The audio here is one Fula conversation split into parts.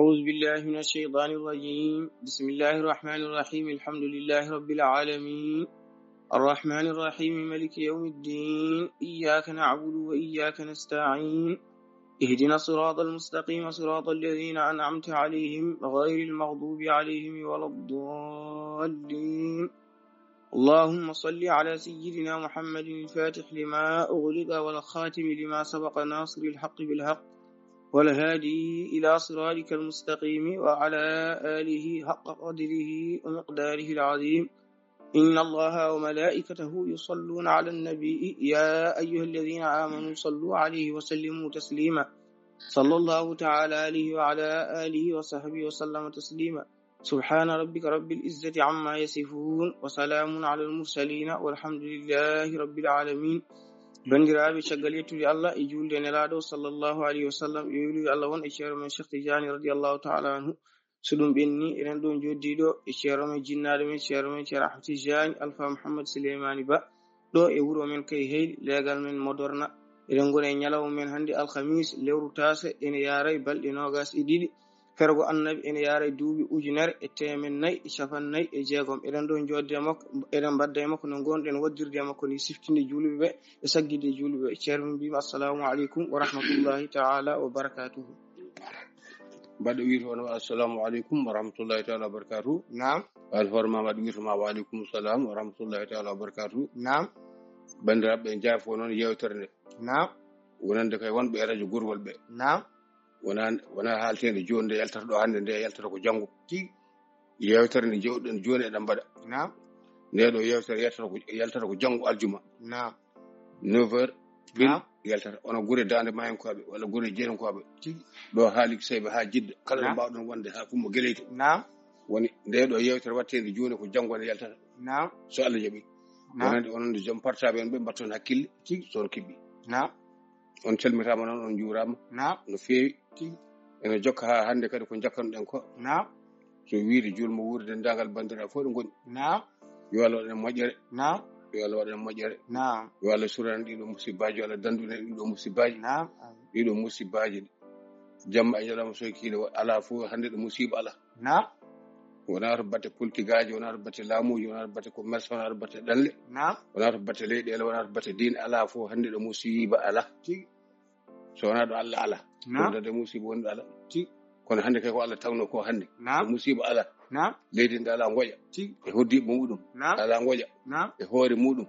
أعوذ بالله من الشيطان الرجيم بسم الله الرحمن الرحيم الحمد لله رب العالمين الرحمن الرحيم ملك يوم الدين إياك نعبد وإياك نستعين اهدنا الصراط المستقيم صراط الذين أنعمت عليهم غير المغضوب عليهم ولا الضالين اللهم صل على سيدنا محمد الفاتح لما أغلق والخاتم لما سبق ناصر الحق بالحق والهادي إلى صراطك المستقيم وعلى آله حق قدره ومقداره العظيم إن الله وملائكته يصلون على النبي يا أيها الذين آمنوا صلوا عليه وسلموا تسليما صلى الله تعالى عليه وعلى آله وصحبه وسلم تسليما سبحان ربك رب العزة عما يصفون وسلام على المرسلين والحمد لله رب العالمين bandiraɓe caggal yettude Allah e julde nelaɗo sallallahu alayhi wa sallam e wulude Allah won e ceero men Cheikh Tidiane radiyallahu ta'ala anhu so ɗum ɓenni enen ɗon joddiɗo e ceero men jinnaɗo men ceero Ahmad Tidiane Alpha Mouhammad Souleymani Ba ɗo e wuro men kay heyli legal men modorna eɗen gona e ñalawma men hannde alhamis lewru tase ene yaara e balɗe 22 fergo annabi ene yaara e duuɓi ujunere e temen nayyi e capannayyi e jeegom eɗen ɗon jodde makko eɗen mbadda e makko no gonɗen waddirde e makko ni siftinde julɓeɓe e saggide julɓeɓe ceerno mbima assalamu aleykum wa rahmatullahi ta'ala wa barakatuhu mbaɗo wiito on assalamu aleykum wa rahmatullahi ta'ala wa barakatuhu naam alforma mbaɗo wiitoma wa aleykum salam wa rahmatullahi ta'ala wa barakatuhu naam bandiraɓe ɓe jaafo noon yewtere nde naam wonande kay wonɓe e radio Gurgol ɓe naam wona haaltede joni nde yaltata ɗo hannde nde yaltata ko janngo yewtere nde jewɗen joni eɗen mbaɗa naam nde ɗo yewtere yaltata ko janngo aljuma naam 9h pile yaltata ono gure dande mayenkoɓe walla gure jeenkoɓe ɗo haali seyba ha jidda kala ɗo mbawɗon wonde ha fummo gueleyte naam woni nde ɗo yewtere wattede joni ko janngo nde yaltata naam so Allah jaaɓi wonande ononde joom portable en ɓe mbatton hakkille soon kibɓi naam on calmitama noon on juurama naam no feewi ene jokka ha hannde kadi ko jakkanɗen ko naam so wiide julmo wuurde dendagal bandira fof ɗo goni naam yo Allah waɗen moƴƴere naam yo Allah waɗen moƴƴere naam yo Allah surana ɗiɗo musibbaji yo Allah danduɗen ɗiɗo musibbaji naam ɗiɗo musibbaji jamma e ñalawma so kiide ala fof hannde ɗo musiba ala naam wona to batte politique aji wona to batte laamuji wona to batte commerce wona to batte ɗalle naam wona to batte leyɗele wona to batte diine ala fof hannde ɗo musiba ala so wona ɗo Allah ala ɗumdade musiba woni ɗo ala kono hannde kay ko Allah tawno ko hannde musiba ala leydi nde ala ngoƴa e hoddiɓe muɗum ala ngoƴa e hoore muɗum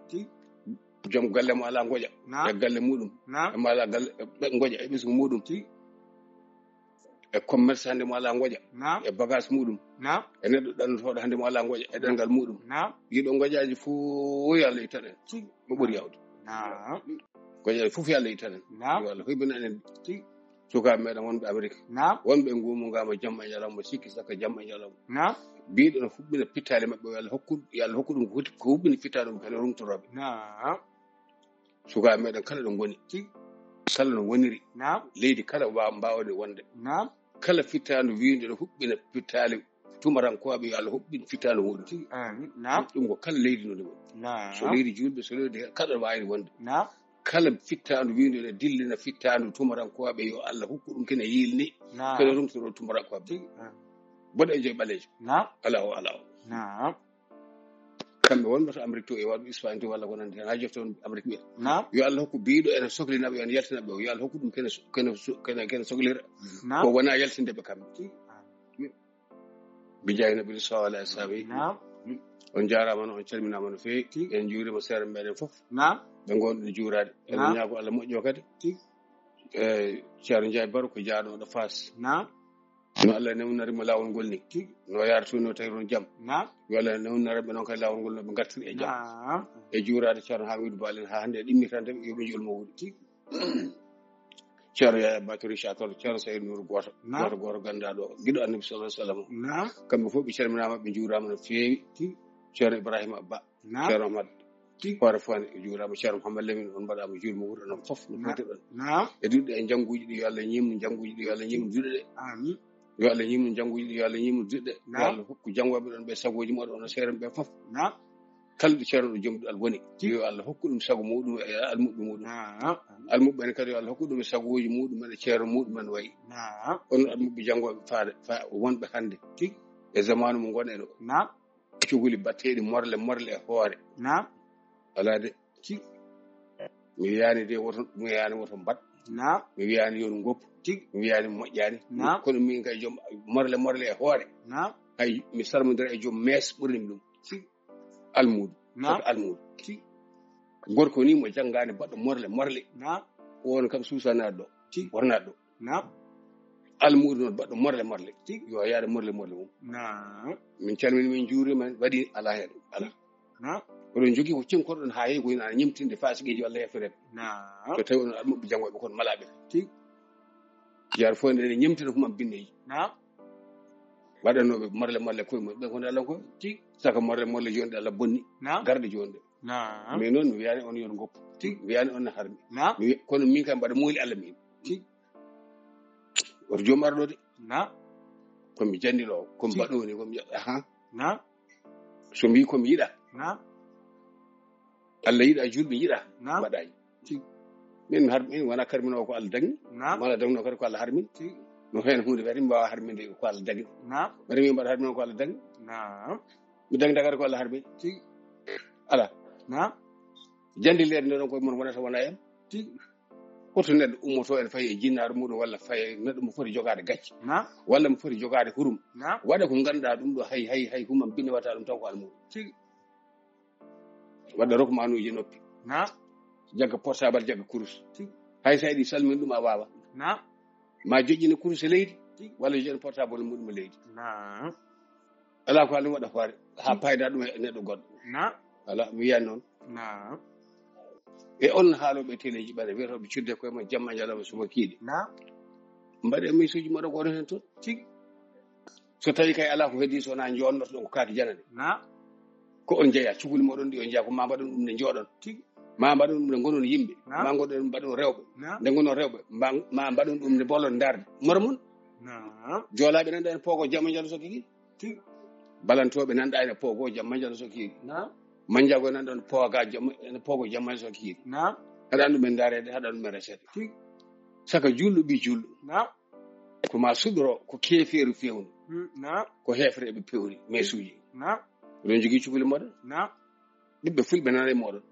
joom galle mo ala ngoƴa e galle muɗum ema ala galle ɓe ngoƴa e ɓesgu muɗum e commerce hannde mo ala ngoƴa e bagage muɗum e neɗɗo ɗannotoɗo hannde mo ala ngoƴa e ɗengal muɗum yiɗo ngoƴaji fof yo Allah ittanen mo ɓuri yawde goƴaji fof yo Allah ittanen yo Allah hoybina enen sukaɓe meɗen wonɓe Amérique wonɓe ngumu ngama jamma e ñalawma sikki saka jamma e ñalawma mbiɗo no huɓɓina pittale mabɓe yo Allah hokku ɗum ko huɓɓina fitta ɗum kene rumtoroɓe sukaɓe meɗen kala ɗo goni kala no woniri leydi kala mbawde wonde kala fittandu wiinde ɗo huɓɓina fittale tumarankoɓe yo Allah huɓɓina fittande muɗum ɗum ko kala leydi no woni so leydi julɓe so leydi kala ɗo wawi wonde kala fittandu wiinde ɗo dillina fittandu tumarankoɓe yo Allah hokku ɗum kene yilni kene rumtoro tumarankoɓe boɗe joyi ɓalejo ala o kamɓe wonɓe to Amérique to e waɗo Espagne to walla gonande hen ha jofta on Amérique ɓiya yo Allah hokku biiɗo ene sohlinaɓe yo en yaltinaɓe o yo Allah hokku ɗum kene sohlira ko wona yaltindeɓe kamɓe bijayi nabi sallallahu alaihi wasallam on jarama no on calminama no feewi en juurima seere meɗen foof ɓe gonɗo juurade eɗen ñaago Allah moƴƴo kadi ceerno Ndiaye Baro ko jaaɗo ɗo Fass no Allah newnarimo lawol ngol ni no yarata no tawi ɗon jaam yo Allah newnaraɓe noon kay lawol ngol no ɓe gartiri e jaam e juurade ceerno Hamidou Balen ha hannde ɗimmitande yoɓe julmo wuuɗi ceerno Yaya Batori Chatol ceerno Saydou Nour goto gandaɗo giɗo annabi sallallahu alaihi wasallam kamɓe fof ɓe calminama ɓe juurama no feewi ceerno Ibrahima Ba ceerno Ahmad hoore fone juurama ceerno Mouhammad Lamine on mbaɗama julmo wuuro noon foof no foti ɗon e duɗɗe e jangguji ɗi yo Allah ñimno jangguji ɗi yo Allah ñimno duɗe ɗe yo Allah ñimno jangguji ɗi yo Allah ñimno duɗe ɗe yo Allah hokku jangoɓe ɗon ɓe sagoji muɗum ono seeren ɓe foof kaldu ceerno jomdu al woni yo Allah hokku dum sago mudum e almudum mudum almubbe ne kadi yo Allah hokku dum sagoji mudum e ceerno mudum man wayi on almubbe jangobe faade fa wonbe hande e zamanu mo gonen do cuguli battedi morle e hoore ala de mi wiyaani de woto mi wiyaani woto mbad mi wiyaani yon goppu mi wiyaani moƴƴaani kono min kay jom morle e hoore hay mi salmodira e jom mees ɓurnim ɗum almuudu soto almuudu gorko ni mo janngaani baɗɗo morle won kam suusanaade ɗo wornaade ɗo almuudu noon baɗɗo morle yo yaade morle mum min calmini min juurima waɗi alaa heen alaa oɗon jogii ko cinkorɗon haa heewi koyno ana ñimtinde faasigeeji walla heftere so tawi onon almuɓe janngoɓe kono malaaɓe jaar fof nde ñimtina kuma binneji waɗanooɓe morle koye mumen ɓe kone Allah ko saka morle jonde Allah bonni garɗe jonde mais noon mi wiyaani on yon goppu mi wiyaani on ne harmi kono min kam mbaɗa muuli Allah min woto joom arɗo de komi janndiloowo komi baɗooni komi so mbii komi yiɗa Allah yiɗa julɓe yiɗa mbaɗaji min min wona karminowo ko Allah dagni wona dagno kadi ko Allah harmin no heen hunde kadi mbawa harminde ko Allah dagni ɓati min mbaɗa harmino ko Allah dagni mi dagda kadi ko Allah harmin ala jandi leede nde ɗon koye mon wonata wona en hoto neɗɗo ummoto en fayi e jinnaɗo muɗum walla faye neɗɗo mo foti jogade gacce walla mo foti jogade hurum waɗa ko ganduɗa ɗum ɗo hay humam binne wata ɗum taw ko almuɗum wadda rokmanuji noppi jagga portable jagga kurus hay sa yiɗi salmin ɗum a wawa ma joƴƴina kurus e leydi walla joƴƴina portable muɗum e leydi ala ko halum waɗa hoore ha payda ɗum e neɗɗo goɗɗo ala mi wiyani noon e on haaloɓe téléji ɓaɗe wiyatoɓe cudde koye ma jamma jalama suma kiiɗe mbaɗe misuji moɗo ko oɗon hen toon so tawi kay ala ko heddi so wona jonnoto ɗon ko kaake janane ko on jeeya cuguli moɗon ɗi on jeeya ko ma mbaɗon ɗum nde jooɗon ma mbaɗon ɗum nde gonon yimɓe ma goɗon mbaɗon rewɓe nde gonon rewɓe ma mbaɗon ɗum nde bolon darde mora mon joolaɓe nanɗa ene poogo jamma jalo so kiiɗi balantoɓe nanɗa ene poogo jamma jalo so kiiɗi manjago nanɗon pooga ene poogo jamma so kiiɗi haɗan ɗum e darede haɗan ɗum e resede saka julɗo ɓi julɗo ko ma suɗoro ko keefeeru fewnu ko hefre eɓe pewri mesuji oɗon jogii cukuli moɗon ɓiɓɓe fulɓe nana e moɗon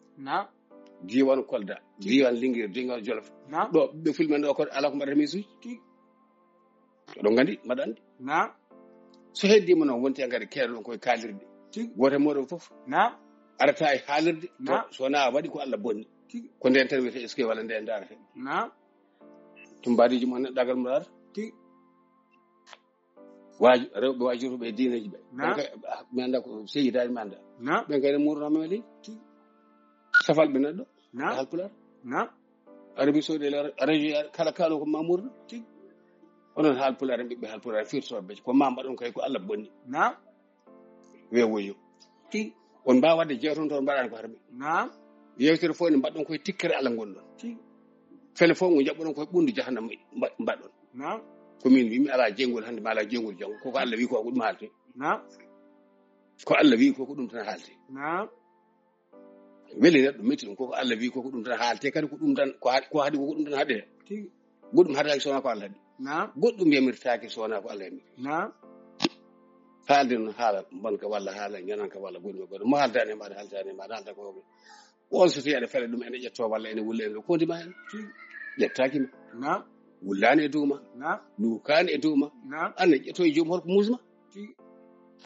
diwan Kolda diwan Linguére diwan Jolof ɗo ɓiɓɓe fulɓe ɗo ko ala ko mbaɗata mesuji oɗon gandi mbaɗa andi so heddima noon wonti ngari keeɗo ɗon koye kaalirde goto e moɗon fof arata e haalirde so wona waɗi ko Allah bonni ko nden tan wiyete est ce que walla nden darate tum mbaadiji mo neɗɗagal mo darata rewɓe wajiruɓe e diineji ɓe mi anda ko seyidani mi anda ɓen kayne murunama leydi safalɓe neɗɗo e halpular arabi saudi arabi kala kaalo ko ma murno onon halpular en ɓiɓɓe halpular firtoɓe ko ma mbaɗon kay ko Allah bonni wewoyo on mbawa wadde jewton toon mbaɗani ko harmi yewtere fof ne mbaɗɗon koye tikkere Allah gonɗon fele fof ngo jaɓɓoɗon koye ɓundu jahannama mbaɗɗon komin wimi ala jengol hande ma ala jengol janggo koko Allah wi ko ɗum haalte ko Allah wi koko ɗum tan haalte weli neɗɗo metti ɗum koko Allah wi koko ɗum tan haalte kadi ko ɗum tan ko haɗi koko ɗum tan haɗete goɗɗum haɗaki sowona ko Allah haɗi goɗɗum yamirtaki sowona ko Allah yamiri haalde noon haala bonka walla haala ñananka walla goɗɗum e goɗɗum mo haaldani maɗa haaldani maɗa haalta ko on so tawi aɗa fele ɗum ene ƴetto walla ene wulla ene kondima hen ƴettakima wullani e dowma lukani e dowma an ƴetto e joomum holko musma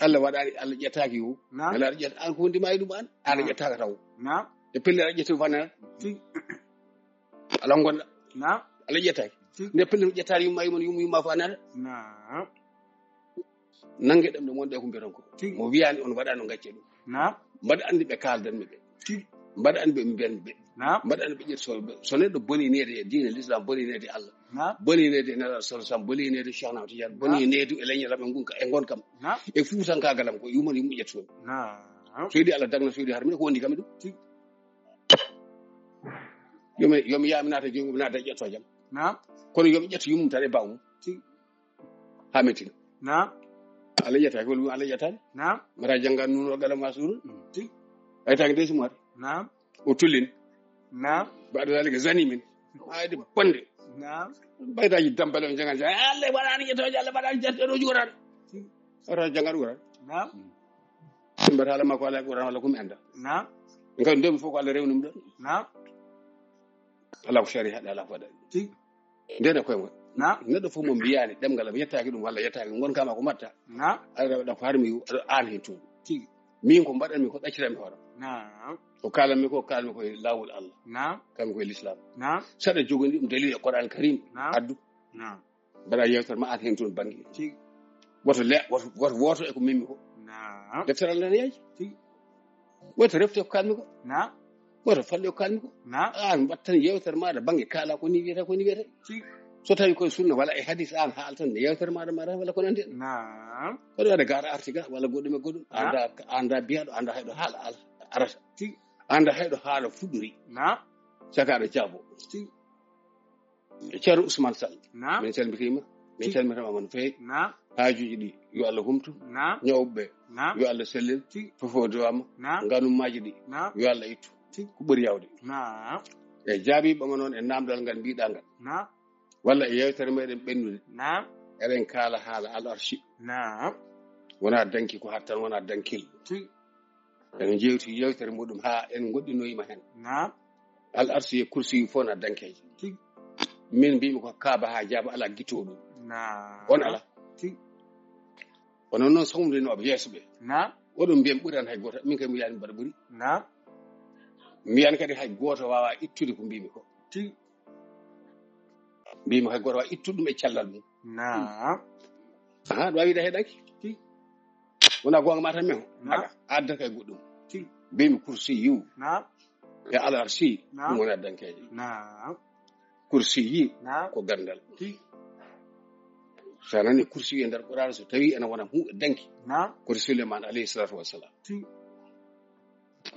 Allah waɗani Allah ƴettaki yo ala aɗa ƴetta an ko wondima e ɗum an ana ƴettaka taw e pelle aɗa ƴetti fanana ala gonɗa ala ƴettaki nde pelle ƴettani yumma yumma fo anata nangue ɗem ɗe wonɗe ko mbiyaton ko mo wiyani on waɗa no gacce ɗum mbaɗa andi ɓe kaldanmi ɓe mbaɗa andi ɓe mbiyanmi ɓe mbaɗa andi ɓe ƴettoɓe so neɗɗo boninede e diine l'islam boninede Allah boninede e nelaɗo sallallahu alaihi wasallam boninede Cheikh Ahmad Tidiane boninede e leññataɓe e gonkam e fuutankagalam ko yumon yumɓe ƴettoɓe so yiiɗi Allah dagno so yiiɗi harmina ko wondi kam ɗum yomi yaami naata jomum naata ƴetto jam kono yomi ƴetto yumum tan e bawmum ha mettina Allah ƴettaki wol Allah ƴettani mata janggan nuno galam ma suuru ay tagi de sumar نعم utulin نعم ba'da zalika zanimin ayde bonde نعم baydaji dambale on jangal alle wadani to jalle badani jatto do juran ora jangal wuran نعم mbar hala makko ala wuran wala kum enda نعم ngam dem foko alla rewnum don نعم ala ko shari hada ala fada ndena koy mo نعم neddo fo mo biyani demgal am yettaaki dum walla yettaaki gon kama ko matta نعم ala da farmi an hen to min ko mbadan mi ko daccirami horam نعم ko kalami ko lawul Allah نعم kam ko l'islam نعم sada jogondi dum dalil Qur'an Karim نعم addu نعم bada yewtar ma an hen to bangi تيجي woto e ko mimmi ko نعم deftaral lan yaji تيجي woto refte ko kalmi ko نعم woto falle ko kalmi ko نعم an battan yewtar ma da bangi kala ko ni wiyata تيجي so tawi koye sunna walla e hadis an haal tan yewtere maɗa walla ko nandi نعم koɗo waɗa gara artiga walla goɗɗum e goɗɗum anda biyaɗo anda hayɗo haala arata تيجي anda hayɗo haala fuɗɗori نعم cakaɗo jaabo تيجي e ceerno Ousmane Sall نعم min calmitima min calmitama no feewi نعم haajuji ɗi yo Allah humtu نعم ñawɓeɓe نعم yo Allah sellin fofodewama نعم nganumaji ɗi نعم yo Allah ittu ko ɓuuri yawde نعم e jaabiɓama noon e namdal ngal mbiɗa ngal نعم walla e yewtere meɗen ɓennude نعم eɗen kaala haala al arshi نعم wona danki ko hattan wona dankil تيجي en jewti yewtere muɗum ha en goɗɗinoyima hen نعم al arsi e kursi fof na dankeje تيجي min mbimi ko kaaba ha jaaba ala guitto ɗum نعم on ala تيجي onon noon sawdinoɓe yeeso ɓe نعم oɗon mbiyan ɓuurani hay goto min kam mi yiyani mbaɗa ɓuuri نعم mbiyani kadi hay goto wawa ittude ko mbimi ko تيجي mbimi hay goto wawa ittude ɗum e cellal mum نعم aha ɗo wawide heɗaki تيجي wona gonga ma tan men نعم addata kay goɗɗum تيجي mbimi kursi yiw نعم e al arsi نعم ɗum wona dankeje نعم kursi yi نعم ko gandal تيجي sa nani kursi yi e nder Qur'an so tawi ene wona hunde danki نعم ko Suleyman alayhi salatu wassalam تيجي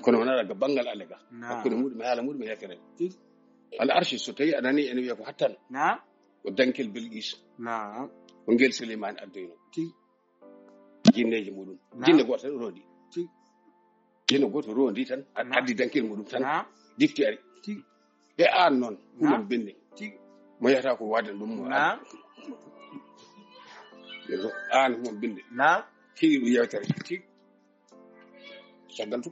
kono wona daga bangal Allah ga نعم hakkude muɗum e haala muɗum e yefere تيجي al arshi so tawi anani ene wiya ko hattan نعم ko dankel Bilqis نعم ko ngel Suleyman addoyno تيجي jinneji muɗum نعم jinne goto tan rondi تيجي jinne goto rondi tan نعم addi dankel muɗum tan نعم difti ari تيجي e an noon نعم ɗum binde تيجي mo yata ko wadde ɗum نعم an mo binde نعم hiɗi ɗum yewtere تيجي caggal to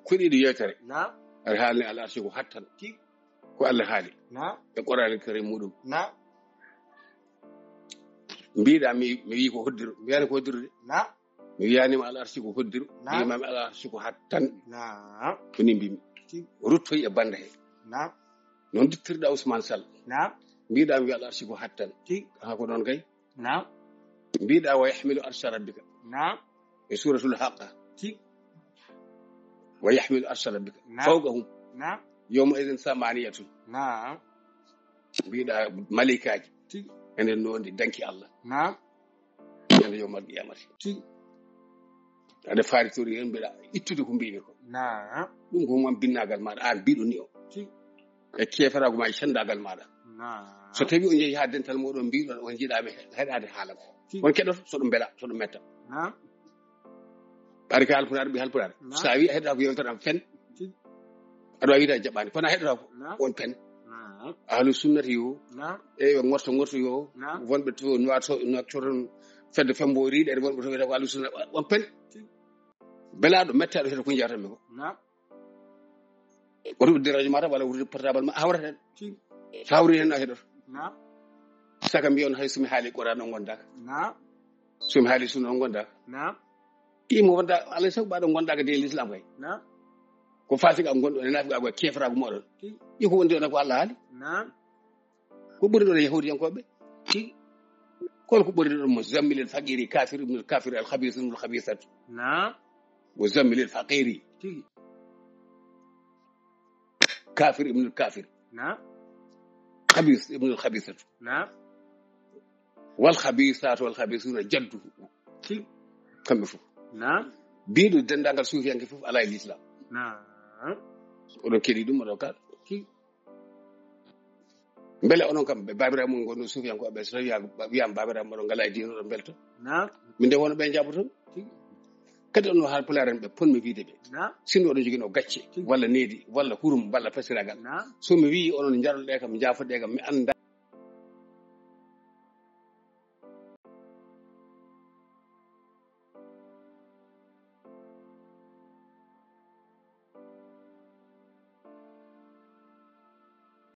kuɗiɗo yewtere نعم aɗa haalni al arshi ko hattan تيجي ko Allah haali نعم e Qur'an Karim muɗum نعم mbiɗa mi wi ko hoddiru mi wiyani ko hoddiru de نعم mi wiyanima al arshi ko hoddiru نعم mbimami al arshi ko hattan نعم koni mbimi تيجي ruttoyi e banda he نعم noon dittirɗa Ousmane Sall نعم mbiɗa mi wiya al arshi ko hattan تيجي ha ko ɗon kay نعم mbiɗa wa yahmilu arsha rabbika نعم e suratul haqqa تيجي wa yahmilu arsha rabbika نعم fawqahum نعم yawma idin samaniyatun نعم mbiɗa malikaji تيجي enen noon danki Allah نعم ene yawmal qiyamati تيجي aɗa faritori en mbiɗa ittude ko mbimi ko نعم ɗum ko mon binnagal maɗa an mbiɗo ni o تيجي e keferago ma e cendagal maɗa نعم so tawi on jeehi ha dental moɗon mbiɗon on jiiɗami heɗade haala ko on keɗoto so ɗum beela so ɗum metta نعم ɓari ko halpulaar ɓi halpulaar نعم sa wi a heɗata ko yewtere am fen تيجي aɗa wawi wiide jaɓɓani kono a heɗata ko نعم on pen نعم ahlu sunnati yo نعم eyo gorto yo نعم wonɓe to noctoton fedde femboriɗe ede wonɓe to wiyata ko ahlu sunna on pen belaɗo mettaɗo heɗo ko jiyatanmi ko نعم oto udde radio ma tan walla wurde portable ma hawrata hen تيجي so hawri hen a heɗoto نعم saka mbiyon hay somi haali Qur'an on gondaka نعم somi haali sunna on gondaka نعم imo wonda alay sago ɓaɗo gondaka de l'islam kay نعم ko fasika am gonɗo ene nafiga ko kefrago moɗon iko wondi on ko Allah haali نعم ko ɓuri ɗon yahudiyankoɓe تيجي kono ko ɓuri ɗon mo zammilel faqiri kafir ibnul kafir al khabith ibnul khabithatu نعم mo zammilel faqiri تيجي kafir ibnul kafir نعم khabith ibnul khabithatu نعم wal khabithatu wal khabithuna jadduhu تيجي kamɓe fof نعم biɗo dendagal suufiyanke fof ala e l'islam نعم oɗon keeɗi ɗum oɗon kaɗa تيجي beele onon kam ɓe babiraɓe mum gonno suufiyankoɓe so tawi wiyama babiraɓe moɗon ngala e diine oɗon belto نعم min nde wono ɓe jaɓoton تيجي kadi on Haalpulaar en ɓe ponmi wiide ɓe sinno oɗon jogino gacce walla needi walla hurum walla fasiragal so mi wi onon jaroɗe kam jaafoɗe kam mi anda